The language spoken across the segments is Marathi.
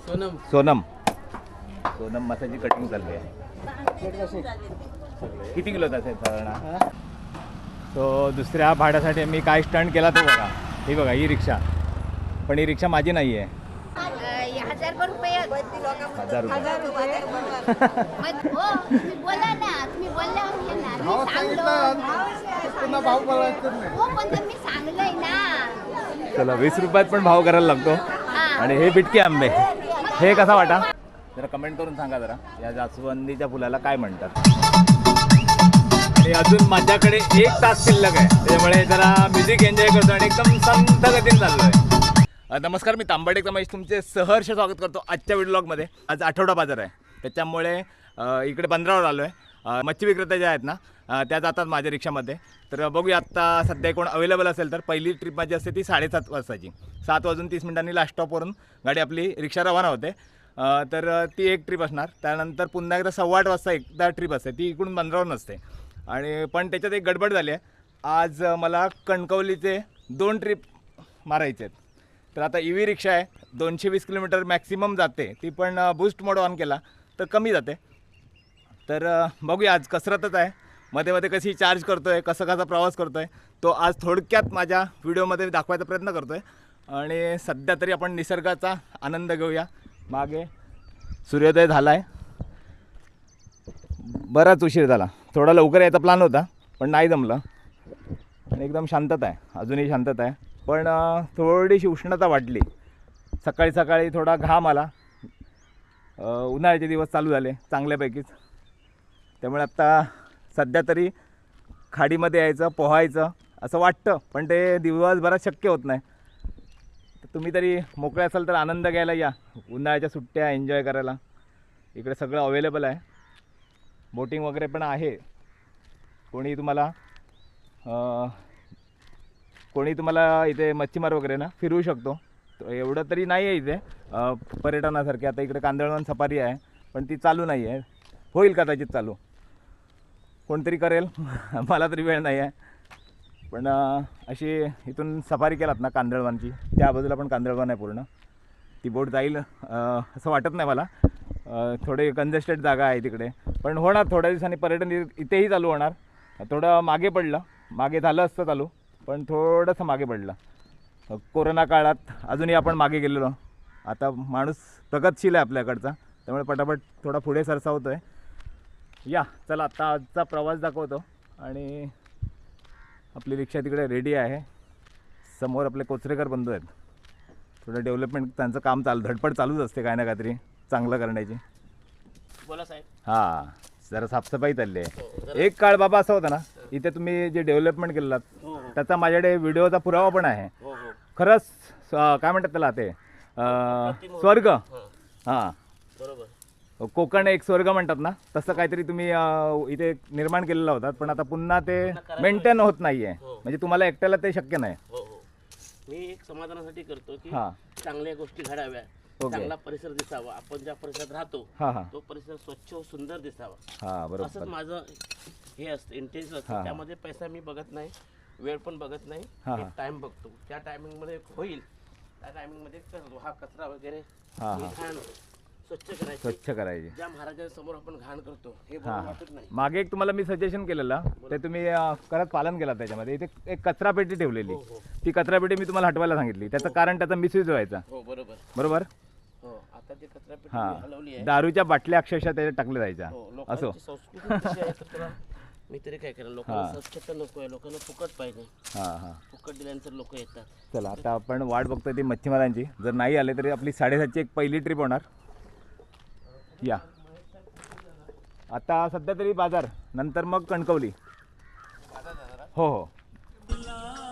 सोनम मासाची कटिंग चालली आहे. किती किलोचा असेल साधारण? तो दुसऱ्या भाड्यासाठी मी काय स्टंट केला तो बघा. ही बघा ही रिक्षा, पण ही रिक्षा माझी नाही आहे. 1000 रुपये 1000 रुपये. बोला ना, तुम्ही बोलल्यावर घेणार. मी सांगलंय ना. चला 20 रुपयात पण भाव करायला लागतो. आणि हे बिटके आंबे, हे कसा वाटा जरा कमेंट करून सांगा जरा. या जास्वंदीच्या फुलाला काय म्हणतात. आणि अजून माझ्याकडे 1 तास शिल्लक आहे, त्याच्यामुळे जरा म्युझिक एन्जॉय करतो आणि एकदम संथ गतीने चाललो आहे. नमस्कार, मी तांबडे रमेश तुमचे सहर्ष स्वागत करतो आजच्या व्लॉगमध्ये. आज आठवडा बाजार आहे, त्याच्यामुळे इकडे बंदरावर आलो आहे. मच्छी विक्रेता ज्या आहेत ना त्या जातात माझ्या रिक्षामध्ये. तर बघूया आत्ता सध्या कोण अवेलेबल असेल तर. पहिली ट्रिप माझी असते ती 7:30 वाजताची. 7:30 लास्ट स्टॉपवरून गाडी आपली रिक्षा रवाना होते. तर ती एक ट्रिप असणार. त्यानंतर पुन्हा एकदा 8:15 वाजता एकदा ट्रिप असते, ती इकडून बंदरावर नसते. आणि पण त्याच्यात एक गडबड झाली आहे. आज मला कणकवलीचे 2 ट्रिप मारायचे आहेत. तर आता EV रिक्षा आहे, 220 किलोमीटर मॅक्सिमम जाते. ती पण बूस्ट मोड ऑन केला तर कमी जाते. तर बघूया, आज कसरतच आहे. मध्ये मध्ये कशी चार्ज करतो आहे, कसा प्रवास करतो आहे, तो आज थोडक्यात माझ्या व्हिडिओमध्ये दाखवायचा प्रयत्न करतो आहे. आणि सध्या तरी आपण निसर्गाचा आनंद घेऊया. मागे सूर्योदय झाला आहे, बराच उशीर झाला. थोडा लवकर यायचा प्लॅन होता पण नाही जमलं. आणि एकदम शांतता आहे, अजूनही शांतता आहे. पण थोडीशी उष्णता वाटली. सकाळी थोडा घाम आला. उन्हाळ्याचे दिवस चालू झाले चांगल्यापैकीच. त्यामुळे आत्ता सध्या तरी खाडीमध्ये यायचं, पोहायचं असं वाटतं, पण ते दिवसभरात शक्य होत नाही. तर तुम्ही तरी मोकळे असाल तर आनंद घ्यायला या. उन्हाळ्याच्या सुट्ट्या एन्जॉय करायला इकडे सगळं अवेलेबल आहे. बोटिंग वगैरे पण आहे. कोणी तुम्हाला इथे मच्छीमार वगैरे ना फिरवू शकतो. एवढं तरी नाही आहे इथे पर्यटनासारखे. आता इकडे कांदळवन सफारी आहे, पण ती चालू नाही आहे. होईल कदाचित चालू, कोणतरी करेल. मला तरी वेळ नाही आहे. पण अशी इथून सफारी केलात ना कांदळवनची, त्या बाजूला पण कांदळवन आहे पूर्ण. ती बोट जाईल असं वाटत नाही मला. थोडे कंजेस्टेड जागा आहे तिकडे, पण होणार थोड्या दिवसांनी पर्यटन इथेही चालू होणार. थोडं मागे पडलं, मागे झालं असतं चालू, पण थोडंसं मागे पडलं. कोरोना काळात अजूनही आपण मागे गेलेलो. आता माणूस प्रगतशील आहे आपल्याकडचा, त्यामुळे पटापट थोडा पुढे सरसावतो आहे. या चला, आता आजचा प्रवास दाखवतो. आणि आपली रिक्षा तिकडे रेडी आहे. समोर आपले कोचरेकर बंधू आहेत. थोडं डेव्हलपमेंट त्यांचं काम धडपड चालूच असते काय ना काहीतरी चांगलं करण्याची. बोला साहेब. हां, जरा साफसफाई चालली आहे. एक काळ बाबा असा होता ना, इथे तुम्ही जे डेव्हलपमेंट केलं त्याचा माझ्याकडे व्हिडिओचा पुरावा पण आहे. खरंच काय म्हणतात त्याला, ते स्वर्ग. हां बरोबर, कोकण एक स्वर्ग म्हणतात ना, तसं काहीतरी तुम्ही इथे निर्माण केलेलं होतात. पण आता पुन्हा ते मेंटेन होत नाही आहे. म्हणजे तुम्हाला एकट्याला ते शक्य नाही. मी एक समाधानासाठी करतो की हां, चांगल्या गोष्टी घडाव्या, चांगला परिसर दिसावा. आपण ज्या परिसरात राहतो तो परिसर स्वच्छ व सुंदर दिसावा. हां बरोबर. असंच माझं हे असतं, इंटेन्स असतं. त्यामध्ये पैसा मी बघत नाही, वेळ पण बघत नाही, टाइम बघतो. त्या टायमिंगमध्ये होईल त्या टायमिंगमध्ये करतो. हा कचरा वगैरे घाण स्वच्छ करायची. ज्या महाराजांसमोर आपण घाण करतो हे बरोबर वाटत नाही. मागे एक तुम्हाला मी सजेशन केलेलं, ते तुम्ही करत पालन केलं. त्याच्यामध्ये इथे एक कचरा पेटी ठेवलेली. ती कचरा पेटी मी तुम्हाला हटवायला सांगितली. त्याचं कारण त्याचा मिसयूज व्हायचा. बरोबर. आता ते कचरा पेटी हलवली आहे. दारूच्या बाटल्या अक्षरशः त्याच्यात टाकल्या जायच्या. असो, मी तरी काय करेन, लोकांना स्वच्छता नको आहे, लोकांना फुकट पाहिजे. फुकट दिल्यानंतर लोक येतात. चला, आता आपण वाट बघतोय ती मच्छीमारांची. जर नाही आले तरी आपली 7:30ची एक पहिली ट्रिप होणार. या आता सध्या तरी बाजार, नंतर मग कणकवली. हो.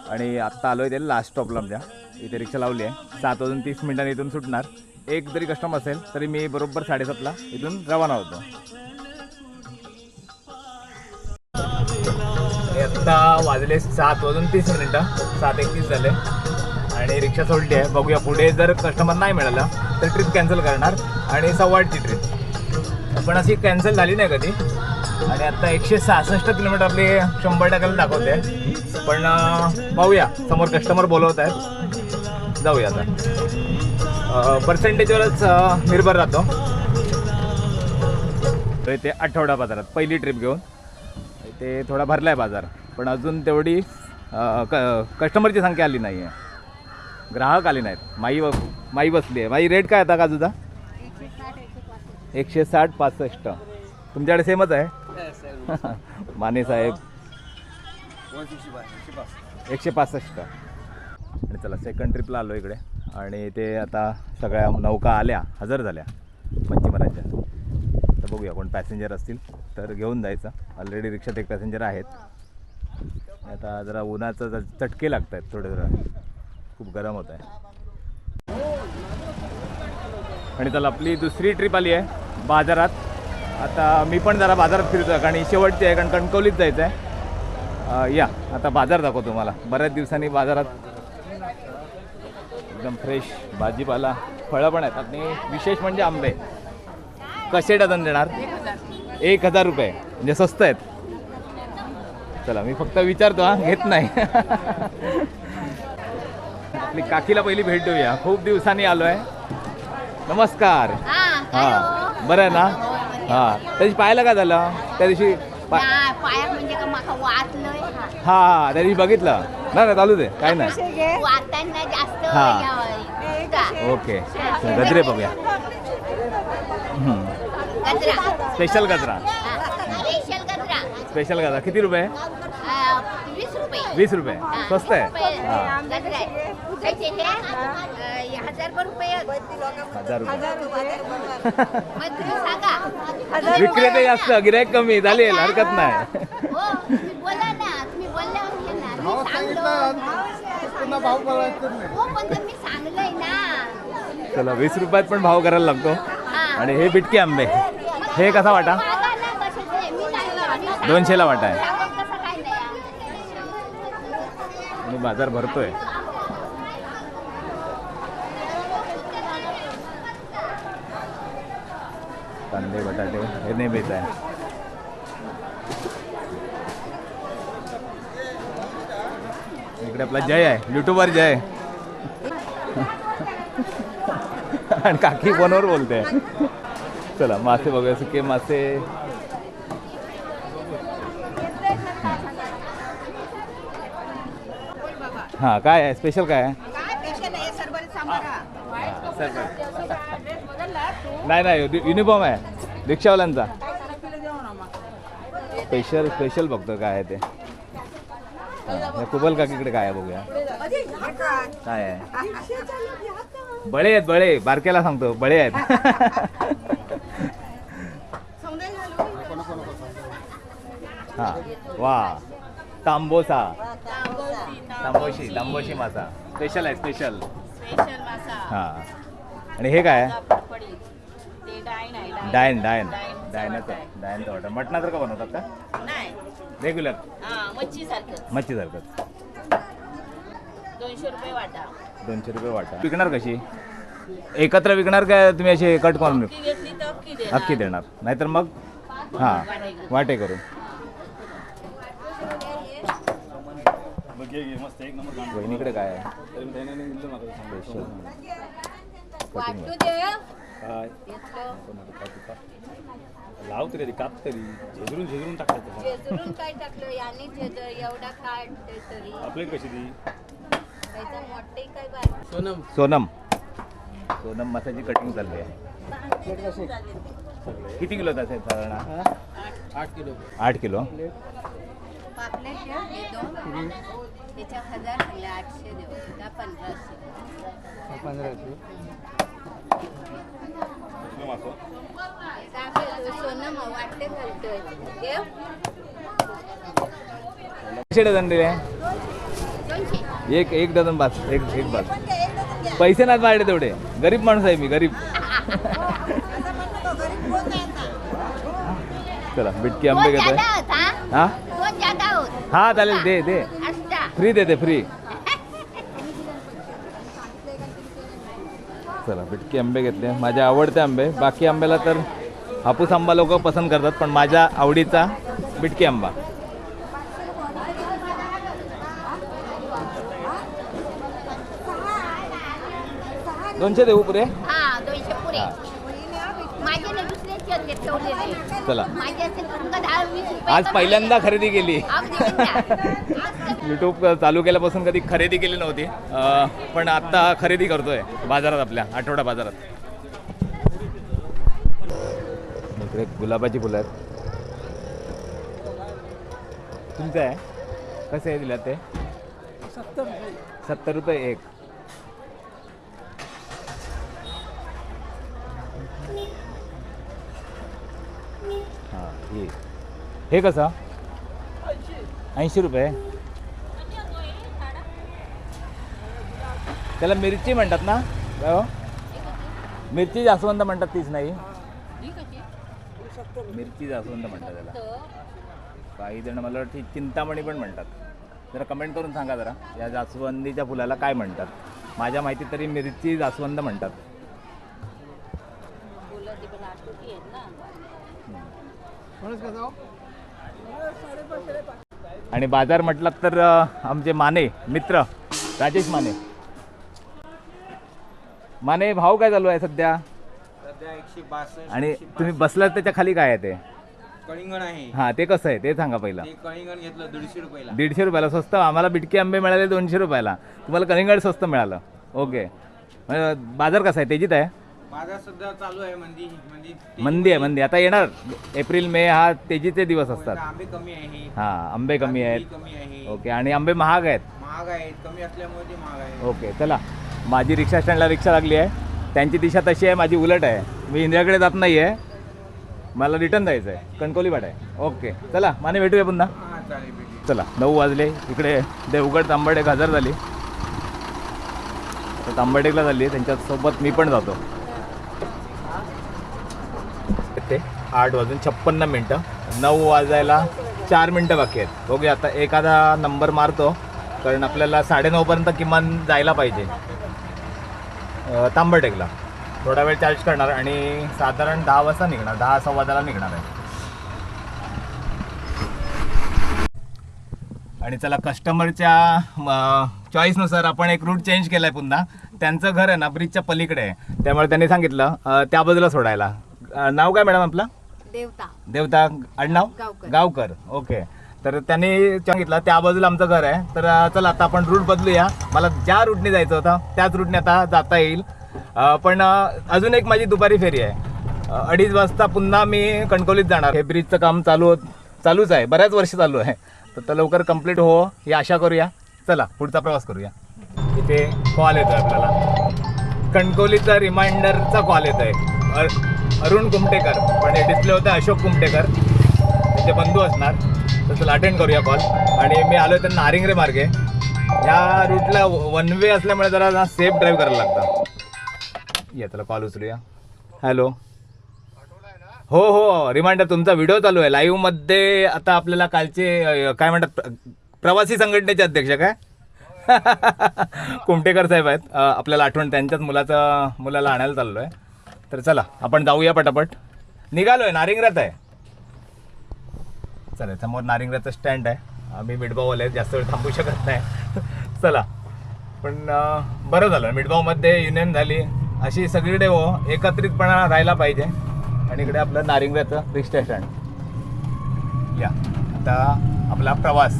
आणि आत्ता आलो आहे ते लास्ट स्टॉपला. आमच्या इथे रिक्षा लावली आहे. 7:30 इथून सुटणार. एक जरी कस्टमर असेल तरी मी बरोबर 7:30ला इथून रवाना होतो. आत्ता वाजले 7:30, 7:31 झाले आणि रिक्षा सोडली आहे. बघूया पुढे जर कस्टमर नाही मिळाला तर ट्रिप कॅन्सल करणार. आणि 8:15ची ट्रिप पण अशी कॅन्सल झाली नाही कधी. आणि आत्ता 166 किलोमीटर आपली 100% दाखवते. पण पाहूया, समोर कस्टमर बोलवत आहेत, जाऊया आता. पर्सेंटेजवरच निर्भर राहतो. तर ते आठवडा बाजारात पहिली ट्रिप घेऊन ते थोडा भरला आहे बाजार, पण अजून तेवढी कस्टमरची संख्या आली नाही आहे, ग्राहक आले नाहीत. माई बसली आहे. माई रेट काय आता काजूचा? 160 65. तुमच्याकडे सेमच आहे? माने साहेब 165. आणि चला सेकंड ट्रिपला आलो इकडे, आणि ते आता सगळ्या नौका आल्या, हजर झाल्या मच्छीमारांच्या. तर बघूया कोण पॅसेंजर असतील तर घेऊन जायचं. ऑलरेडी रिक्षात एक पॅसेंजर आहेत. आता जरा उन्हाचं चटके लागत आहेत थोडे, जरा खूप गरम होत आहे. आणि चला आपली दुसरी ट्रिप आली आहे बाजारात. आता मी पण जरा बाजारात फिरतो आहे, कारण शेवटची आहे, कारण कणकवलीत जायचं आहे. या आता बाजार दाखवतो तुम्हाला. बऱ्याच दिवसांनी बाजारात एकदम फ्रेश भाजीपाला, फळं पण आहेत. आणि विशेष म्हणजे आंबे. कसे डझन देणार? 1000 रुपये, म्हणजे स्वस्त आहेत. चला मी फक्त विचारतो, हा घेत नाही. आपली काकीला पहिली भेट देऊया, खूप दिवसांनी आलो आहे. नमस्कार. हां बरं आहे ना? हां त्या दिवशी पाहायला काय झालं? त्या दिवशी पाया म्हणजे का माका वाचलंय. हां त्या दिवशी बघितलं ना. चालू दे, काय नाही. वाचताना जास्त हां ओके. गजरे बघूया. गजरा स्पेशल गजरा. स्पेशल गजरा. स्पेशल गजरा किती रुपये? 20 रुपये. 20 रुपये, स्वस्त आहे. हां गजरा आहे. त्याचे हे 1000 रुपये. 1000 रुपये. मग तुम्ही सांगा. विक्रेते जास्त, गिराईक कमी, चालेल, हरकत नाही. हो तुम्ही बोला ना, तुम्ही बोलल्यावर घेणार. मी सांगलो. हो पण ते मी सांगलंय ना. चला 20 रुपयात पण भाव करायला लागतो. आणि हे बिटके आंबे, हे कसा वाटा? 200ला वाटा आहे. आणि बाजार भरतोय. कांदे बटाटे हे नाही मिळत आहे. इकडे आपला जय आहे, युट्यूबर जय. आणि काकी फोनवर बोलते. चला मासे बघूया, सुके मासे. हां काय आहे स्पेशल? काय आहे? नाही युनिफॉर्म आहे रिक्षावाल्यांचा. स्पेशल बघतो काय आहे ते. हां कुबल काकीकडे काय आहे बघूया. काय आहे? बळे आहेत, बळे. बारक्याला सांगतो बळे आहेत. हां वा तांबोसा. तांबोशी मासा स्पेशल आहे. स्पेशल हां. आणि हे काय आहे? डायनचा वाटा. मटणासारखं बनवतात का? रेग्युलर मच्छीसारखं. 200 रुपये वाटा. 200 रुपये वाटा. विकणार कशी? एकत्र विकणार काय तुम्ही? असे कट करून अख्खी देणार, नाहीतर मग हां वाटे करून. वहिनीकडे काय आहे? लाव तरी काप तरी झेजरून टाकायचं. काय टाकलं याने एवढा खाट तरी आपली कशी ती? सोनम मासाची कटिंग चालली आहे. किती किलो असेल साधारण? 8 किलो. पापलेट हे दोन त्याच्या 1000 झाले. 800 देऊ का 1500. सोनम वाटते घालतोय. कसे डझन दिले? 200. एक डझन बास. एक बास. पैसे नाहीत माझ्याकडे तेवढे. गरीब माणूस आहे मी, गरीब. चला बिटकी आंबे घेतोय. हां हां चालेल. दे फ्री देते फ्री. चला बिटकी आंबे घेतले, माझे आवडते आंबे. बाकी आंब्याला तर हापूस आंबा लोक पसंत करतात, पण माझ्या आवडीचा बिटकी आंबा. 200 देऊ पुरे. हा 200 पुरे. माझे ना दुसऱ्याचे आहेत ठेवलेले. चला माझे असे तुमका 10-20 रुपये आज पहिल्यांदा खरेदी केली. आज देऊन द्या. यूट्यूब चालू केल्यापासून कधी खरेदी केली नव्हती, पण आता खरेदी करतोय बाजारात, आपल्या आठवडा बाजारात. इकडे गुलाबाची फुलं आहेत. तुमचं आहे कसं आहे दिला ते? 70 रुपये एक. हां हे कसं? 80 रुपये. त्याला मिरची म्हणतात ना? काय हो? मिरची जास्वंद म्हणतात तीच नाही? मिरची जास्वंद म्हणतात त्याला. काही जण मला वाटतं चिंतामणी पण म्हणतात. जरा कमेंट करून सांगा जरा या जास्वंदीच्या फुलाला काय म्हणतात. माझ्या माहितीत तरी मिरची जास्वंद म्हणतात. आणि बाजार म्हटलात तर आमचे माने मित्र राजेश माने भाव काय चालू आहे सध्या? 162. आणि तुम्ही बसलात त्याच्या खाली काय आहे ते? कलिंगड आहे. हां ते कसं आहे ते सांगा पहिला. ते कलिंगड घेतलं 150 रुपयाला. 150 रुपयाला स्वस्त. आम्हाला बिटकी आंबे मिळाले 200 रुपयाला, तुम्हाला कलिंगड स्वस्त मिळालं. ओके, बाजार कसा आहे? तेजीत आहे? माझा सध्या चालू आहे मंदी आहे. मंदी आता येणार एप्रिल मे हा तेजीचे दिवस असतात. आंबे कमी आहे. हां आंबे कमी आहेत. कमी आहे. ओके, आणि आंबे महाग आहेत. महाग आहेत. कमी असल्यामुळे ते महाग आहे. ओके चला, माझी रिक्षा स्टँडला रिक्षा लागली आहे. त्यांची दिशा तशी आहे, माझी उलट आहे. मी इंदिराकडे जात नाही आहे, मला रिटर्न जायचं आहे, कणकवलीवाड आहे. ओके चला माने, भेटूया पुन्हा. हां चालेल भेटेल. चला 9 वाजले. इकडे देवगड तांबडे हजर झाली. तर तांबडेकला झाली, त्यांच्यासोबत मी पण जातो. ते 8:56 9 वाजायला 4 मिनटं बाकी आहेत. ओके, आता एखादा नंबर मारतो, कारण आपल्याला 9:30पर्यंत किमान जायला पाहिजे तांबडेकला. थोडा वेळ चार्ज करणार आणि साधारण 10 वाजता निघणार, 10:15 निघणार आहे. आणि चला, कस्टमरच्या चॉईसनुसार आपण एक रूट चेंज केला आहे पुन्हा. त्यांचं घर आहे ना ब्रिजच्या पलीकडे आहे, त्यामुळे त्यांनी सांगितलं त्या बाजूला सोडायला. नाव काय मॅडम आपलं? देवता. आडनाव गावकर. ओके, तर त्यांनी सांगितलं त्या बाजूला आमचं घर आहे. तर चला आता आपण रूट बदलूया. मला ज्या रूटने जायचं होतं त्याच रूटने आता जाता येईल. पण अजून एक माझी दुपारी फेरी आहे. 2:30 वाजता पुन्हा मी कणकवलीत जाणार. हे ब्रिजचं काम चालूच आहे, बऱ्याच वर्ष चालू आहे. तर लवकर कंप्लीट हो ही आशा करूया. चला पुढचा प्रवास करूया. इथे कॉल येतो आहे आपल्याला, कणकवलीचा रिमाइंडरचा कॉल येतो आहे. अरुण कुमटेकर, पण हे डिस्प्ले होतं अशोक कुमटेकर, त्यांचे बंधू असणार. तर चला अटेंड करूया कॉल. आणि मी आलो तर नारिंगरे मार्गे. या रूटला 1 वे असल्यामुळे जरा सेफ ड्राईव्ह करायला लागतं. या चला कॉल उचलूया. हॅलो, हो रिमाइंडर तुमचा व्हिडिओ चालू आहे लाईव्हमध्ये. आता आपल्याला कालचे काय म्हणतात, प्रवासी संघटनेचे अध्यक्ष काय कुमटेकर साहेब आहेत, आपल्याला आठवण. त्यांच्याच मुलाला आणायला चाललो आहे. तर चला आपण जाऊया पटापट. निघालो आहे, नारिंगरात आहे. चला, समोर नारिंगराचं स्टँड आहे. आम्ही मिठभाऊवाले आहेत, जास्त वेळ थांबू शकत नाही. चला, पण बरं झालं मिठभाऊमध्ये युनियन झाली. अशी सगळीकडे एकत्रितपणा राहायला पाहिजे. आणि इकडे आपलं नारिंगराचं रिक्षा स्टँड. या आता आपला प्रवास.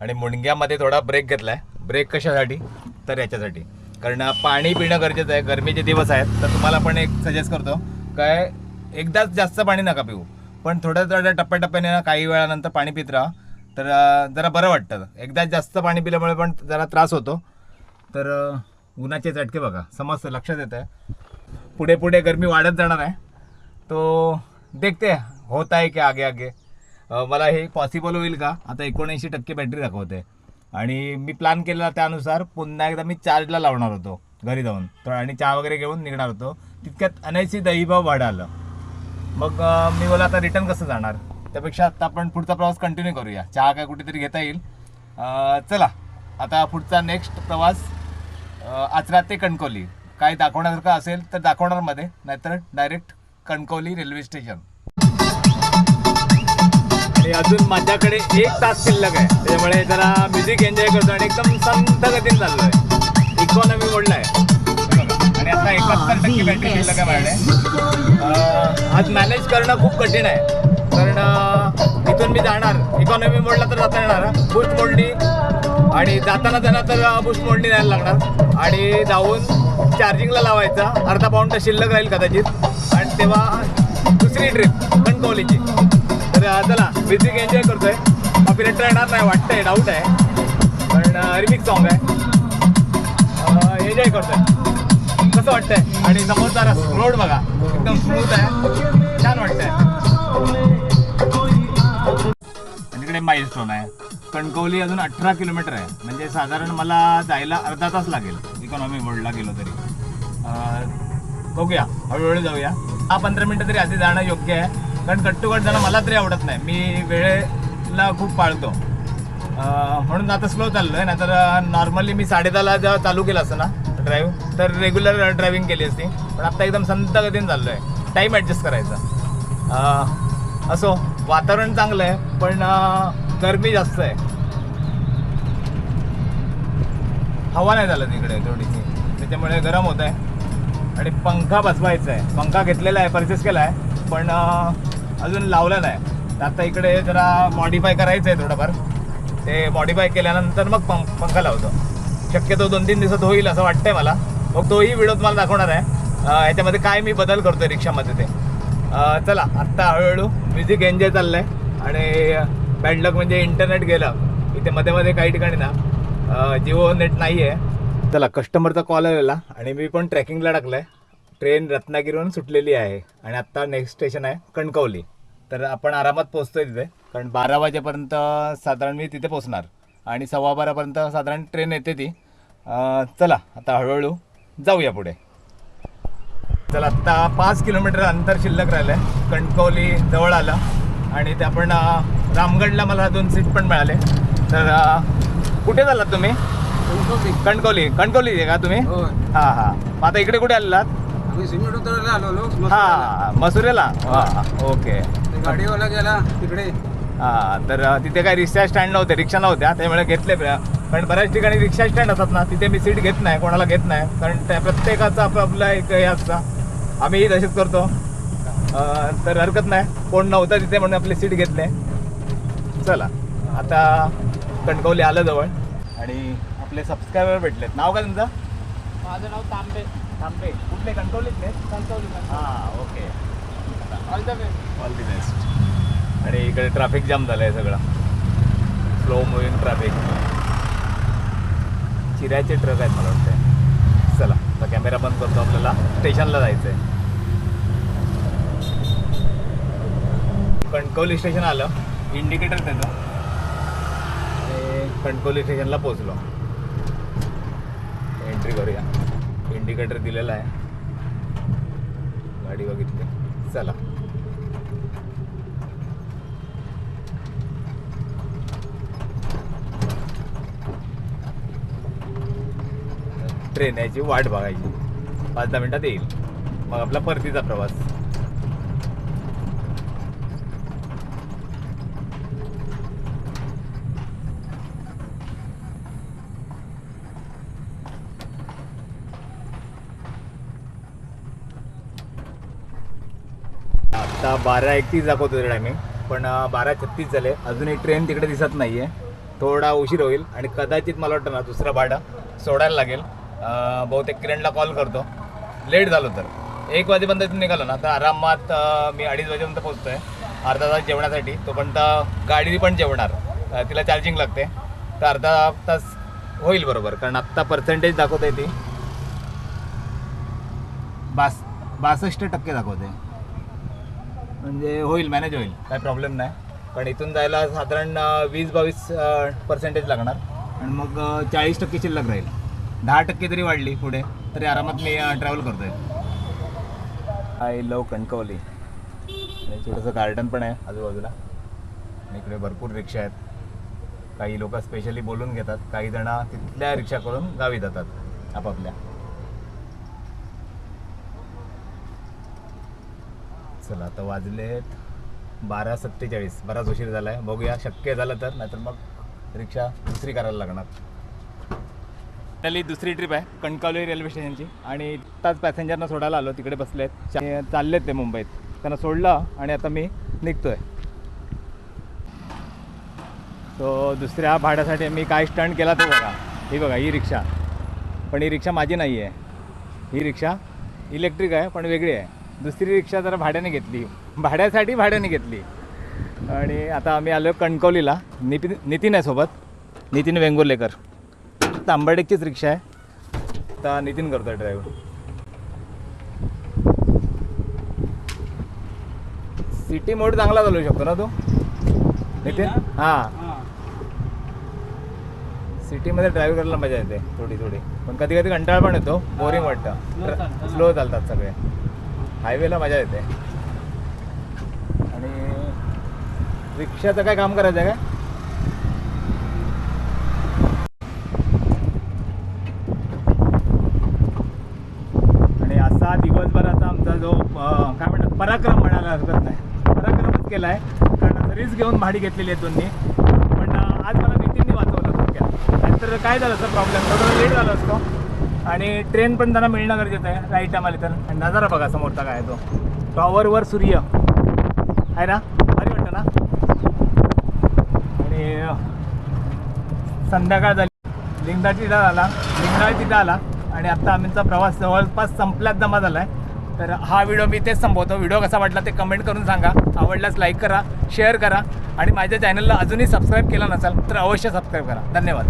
आणि मुंडग्यामध्ये थोडा ब्रेक घेतला आहे. ब्रेक कशासाठी? तर याच्यासाठी, कारण पाणी पिणं गरजेचं आहे. गरमीचे दिवस आहेत, तर तुम्हाला पण एक सजेस्ट करतो काय, एकदाच जास्त पाणी नका पिऊ, पण थोड्या टप्प्याटप्प्याने ना काही वेळानंतर पाणी पित राहा. तर जरा बरं वाटतं. एकदाच जास्त पाणी पिल्यामुळे पण जरा त्रास होतो. तर उन्हाचे चटके बघा, समजतं, लक्षात येतं आहे. पुढे पुढे गरमी वाढत जाणार आहे. तो देखते होत आहे की आगे मला हे पॉसिबल होईल का? आता 79% बॅटरी दाखवते. आणि मी प्लॅन केलेला त्यानुसार पुन्हा एकदा मी चार्जला लावणार होतो घरी जाऊन. तर आणि चहा वगैरे घेऊन निघणार होतो. तितक्यात अनायसी दहीभाव भाडं आलं. मग मी बोला आता रिटर्न कसं जाणार, त्यापेक्षा आता आपण पुढचा प्रवास कंटिन्यू करूया. चहा काय कुठेतरी घेता येईल. चला आता पुढचा नेक्स्ट प्रवास आचरा ते कणकवली. काय दाखवण्यासारखं असेल तर दाखवणार मध्ये, नाहीतर डायरेक्ट कणकवली रेल्वे स्टेशन. आणि अजून माझ्याकडे 1 तास शिल्लक आहे, त्याच्यामुळे जरा म्युझिक एन्जॉय करतो आणि एकदम संथ गतीने चाललो आहे. इकॉनॉमी मोडला आहे. आणि आता 71% बॅटरी शिल्लक आहे माझ्याकडे. आज मॅनेज करणं खूप कठीण आहे, कारण इथून मी जाणार इकॉनॉमी मोडला तर जाता येणार, बूस्ट मोडनी आणि जाताना तर बूस्ट मोडनी जायला लागणार आणि जाऊन चार्जिंगला लावायचा. अर्धा पाऊंड शिल्लक राहील कदाचित आणि तेव्हा दुसरी ट्रिप कणकवलीची. तर चला म्युझिक एन्जॉय करतोय. कॉपीराइट येणार नाही वाटतंय, डाऊट आहे, पण रिमिक्स सॉन्ग आहे. एन्जॉय करतोय. कसं वाटतंय? आणि समोरचा रोड बघा एकदम स्मूथ आहे, छान वाटतंय. आणि इकडे माइलस्टोन आहे. कणकवली अजून 18 किलोमीटर आहे, म्हणजे साधारण मला जायला अर्धा तास लागेल इकॉनॉमी मोडला गेलो तरी. बघूया, हळूहळू जाऊया. 15 मिनटं तरी आधी जाणं योग्य आहे, कारण कट्टुकट जाणं मला तरी आवडत नाही. मी वेळेला खूप पाळतो, म्हणून आता स्लो चाललो आहे. नाहीतर नॉर्मली मी 10:30ला जेव्हा चालू केलं असतं ना ड्राईव्ह, तर रेग्युलर ड्रायव्हिंग केली असती. पण आता एकदम संत गतीने चाललो आहे, टाईम ॲडजस्ट करायचा. असो, वातावरण चांगलं आहे, पण गरमी जास्त आहे. हवा नाही झालं तिकडे थोडीशी, त्याच्यामुळे गरम होत आहे. आणि पंखा बसवायचा आहे. पंखा घेतलेला आहे, परचेस केला आहे, पण अजून लावला नाही. आता इकडे जरा मॉडिफाय करायचं आहे थोडंफार. ते मॉडिफाय केल्यानंतर मग पंखा लावतो. शक्यतो 2-3 दिवसात होईल असं वाटतंय मला. मग तोही व्हिडिओ तुम्हाला दाखवणार आहे, याच्यामध्ये काय मी बदल करतोय रिक्षामध्ये ते. चला आत्ता हळूहळू म्युझिक एन्जॉय चाललं आहे. आणि बॅड लक म्हणजे इंटरनेट गेलं इथे मध्ये काही ठिकाणी ना, जिओ नेट नाही आहे. चला, कस्टमरचा कॉल आलेला आणि मी पण ट्रॅकिंगला टाकलं आहे. ट्रेन रत्नागिरीवरून सुटलेली आहे आणि आत्ता नेक्स्ट स्टेशन आहे कणकवली. तर आपण आरामात पोहोचतोय तिथे, कारण 12 वाजेपर्यंत साधारण मी तिथे पोहोचणार आणि 12:15पर्यंत साधारण ट्रेन येते ती. चला आता हळूहळू जाऊया पुढे. चला, आत्ता 5 किलोमीटर अंतर शिल्लक राहिलं आहे. कणकवली जवळ आलं आणि ते आपण रामगडला मला 2 सीट पण मिळाले. तर कुठे चालात तुम्ही? कणकवली आहे का तुम्ही? हां हां. मग आता इकडे कुठे आलेलात? हां, मसुरेला. ओके. गाडीवाला गेला तिकडे. हां, तर तिथे काही रिक्षा स्टँड नव्हते, रिक्षा नव्हत्या, त्यामुळे घेतले. कारण बऱ्याच ठिकाणी रिक्षा स्टँड असतात ना, तिथे मी सीट घेत नाही, कोणाला घेत नाही, कारण त्या प्रत्येकाचा आपला एक हे असतं. आम्हीही तसेच करतो. तर हरकत नाही, कोण नव्हतं तिथे म्हणून आपली सीट घेतले. चला आता कणकवली आलं जवळ आणि आपले सबस्क्रायबर भेटलेत. नाव काय तुमचं? माझं नाव तांबे. थांबे. कुठले? कणकवलीतले? कणकवली. हां, okay. All the best. All the best. आणि इकडे ट्रॅफिक जाम झालं आहे सगळं, स्लो मुव्हिंग ट्रॅफिक. चिऱ्याचे ट्रक आहेत मला वाटतं. चला आता कॅमेरा बंद करतो, आपल्याला स्टेशनला जायचं आहे. कणकवली स्टेशन आलं, इंडिकेटर देतो आणि कणकवली स्टेशनला पोचलो. एंट्री करूया. इंडिकेटर दिलेला आहे, गाडी बघितली. चला ट्रेन याची वाट बघायची, 5-10 मिनिटात येईल, मग आपला परतीचा प्रवास. आता 12:31 दाखवतो टायमिंग, पण 12:36 झाले. अजून एक ट्रेन तिकडे दिसत नाही आहे, थोडा उशीर होईल आणि कदाचित मला वाटतं ना दुसरं भाडं सोडायला लागेल. बहुतेक किरणला कॉल करतो, लेट झालो तर 1 वाजेपर्यंत इथून निघालो ना तर आरामात मी 2:30 वाजेपर्यंत पोहोचतो आहे. अर्धा तास जेवणासाठी, तोपर्यंत गाडी पण जेवणार, तिला चार्जिंग लागते, तर अर्धा तास होईल बरोबर. कारण आत्ता पर्सेंटेज दाखवते ती 62% दाखवते, म्हणजे होईल, मॅनेज होईल, काय प्रॉब्लेम नाही. पण इथून जायला साधारण 20-22% लागणार आणि मग 40% शिल्लक राहील. 10% तरी वाढली पुढे तरी आरामात मी ट्रॅव्हल करतोय. I love Kankavli. आणि छोटंसं गार्डन पण आहे आजूबाजूला. इकडे भरपूर रिक्षा आहेत. काही लोक स्पेशली बोलून घेतात, काही जण तिथल्या रिक्षा करून गावी जातात आपापल्या. चला आता वाजलेत 12:47, बराच उशीर झाला आहे. बघूया शक्य झालं तर, नाहीतर मग रिक्षा दुसरी करायला लागणार. फायनली दुसरी ट्रिप आहे कणकवली रेल्वे स्टेशनची आणि आत्ताच पॅसेंजरना सोडायला आलो. तिकडे बसलेत चाललेत ते मुंबईत. त्यांना सोडलं आणि आता मी निघतोय. तो दुसऱ्या भाड्यासाठी मी काय स्टंट केला तो बघा. ही बघा ही रिक्षा, पण ही रिक्षा माझी नाही आहे. ही रिक्षा इलेक्ट्रिक आहे पण वेगळी आहे. दुसरी रिक्षा जरा भाड्याने घेतली, भाड्याने घेतली. आणि आता आम्ही आलो कणकवलीला. नितीन आहे सोबत, नितीन वेंगुर्लेकर. तांबर्डेचीच रिक्षा आहे. आता नितीन करतो ड्रायव्हर. सिटी मोड चांगला चालवू शकतो ना तू नितीन? हां, सिटीमध्ये ड्राईव्ह करायला मजा येते थोडी, पण कधी कधी कंटाळा पण येतो, बोरिंग वाटतं. स्लो चालतात सगळे. हायवेला मजा येते. आणि रिक्षाचं काय काम करायचं आहे काय? आणि असा दिवसभराचा आमचा जो काय म्हणतात पराक्रम म्हणायला हरकत नाही, पराक्रमच केला आहे. कारण रिस्क घेऊन भाडी घेतलेली आहे दोन्ही. पण आज मला नितीनने वाचवलं थोडक्यात. नाहीतर काय झालं असं प्रॉब्लेम, थोडं लेट झालं असतो. आणि ट्रेन पण त्यांना मिळणं गरजेचं आहे राईट टायमाला. तर आणि नजारा बघा समोरचा काय आहे तो. टॉवरवर सूर्य आहे ना, भारी वाटतं ना. आणि संध्याकाळ झाली, लिंगराज तिथं आला आणि आत्ता आमचा प्रवास जवळपास संपल्यात जमा झाला आहे. तर हा व्हिडिओ मी तेच संपवतो. व्हिडिओ कसा वाटला ते कमेंट करून सांगा. आवडल्यास लाईक करा, शेअर करा आणि माझ्या चॅनलला अजूनही सबस्क्राईब केला नसाल तर अवश्य सबस्क्राईब करा. धन्यवाद.